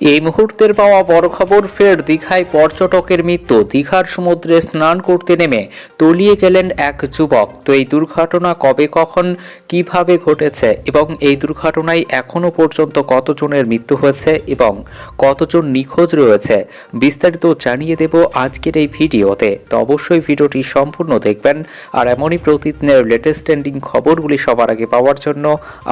এই মুহূর্তের পাওয়া বড় খবর, ফের দীঘায় পর্যটকের মৃত্যু। দীঘার সমুদ্রে স্নান করতে নেমে তলিয়ে গেলেন এক যুবক। তো এই দুর্ঘটনা কবে, কখন, কিভাবে ঘটেছে এবং এই দুর্ঘটনায় এখনো পর্যন্ত কতজনের মৃত্যু হয়েছে এবং কতজন নিখোঁজ রয়েছে, বিস্তারিত জানিয়ে দেব আজকের এই ভিডিওতে। তো অবশ্যই ভিডিওটি সম্পূর্ণ দেখবেন আর এমনই প্রতিদিনের লেটেস্ট ট্রেন্ডিং খবরগুলি সবার আগে পাওয়ার জন্য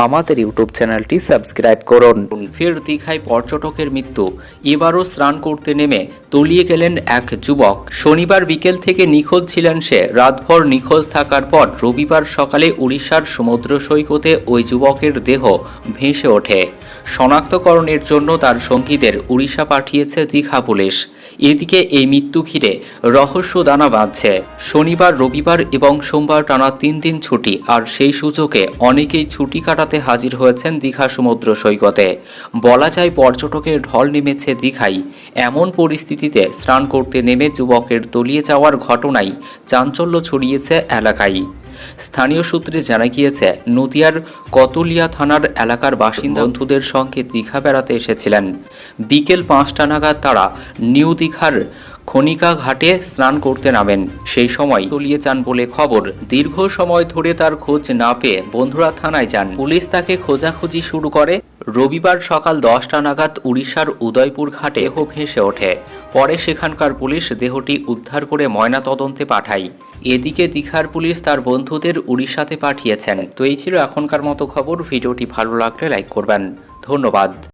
আমাদের ইউটিউব চ্যানেলটি সাবস্ক্রাইব করুন। ফের দীঘায় পর্যটকের মৃত্যু। এবারও স্নান করতে নেমে তলিয়ে গেলেন এক যুবক। শনিবার বিকেল থেকে নিখোঁজ ছিলেন সে। রাতভর নিখোঁজ থাকার পর রবিবার সকালে উড়িষ্যার সমুদ্র সৈকতে ওই যুবকের দেহ ভেসে ওঠে। শনাক্তকরণের জন্য তার সঙ্গীদের উড়িষ্যা পাঠিয়েছে দীঘা পুলিশ। এদিকে এই মৃত্যু ঘিরে রহস্য দানা বাঁধছে। শনিবার, রবিবার এবং সোমবার টানা 3 দিন ছুটি, আর সেই সুযোগে অনেকেই ছুটি কাটাতে হাজির হয়েছেন দীঘা সমুদ্র সৈকতে। বলা যায় পর্যটকের ঢল নেমেছে দীঘায়। এমন পরিস্থিতিতে স্নান করতে নেমে যুবকের তলিয়ে যাওয়ার ঘটনায় চাঞ্চল্য ছড়িয়েছে এলাকায়। স্থানীয় সূত্রে জানা গিয়েছে, নদিয়ার কতুলিয়া থানার এলাকার বাসিন্দা বন্ধুদের সঙ্গে দীঘা বেড়াতে এসেছিলেন। বিকেল 5টা নাগাদ তারা নিউ দীঘার খনিকা ঘাটে স্নান করতে নামেন। সেই সময় তলিয়ে যান বলে খবর। দীর্ঘ সময় ধরে তার খোঁজ না পেয়ে বন্ধুরা থানায় যান। পুলিশ তাকে খোঁজাখুঁজি শুরু করে। রবিবার সকাল 10টা নাগাদ উড়িষ্যার উদয়পুর ঘাটে দেহ ভেসে ওঠে। পরে সেখানকার পুলিশ দেহটি উদ্ধার করে ময়নাতদন্তে পাঠায়। এদিকে দীঘার পুলিশ তার বন্ধুদের উড়িষ্যাতে পাঠিয়েছেন। তো এই ছিল এখনকার মতো খবর। ভিডিওটি ভালো লাগলে লাইক করবেন। ধন্যবাদ।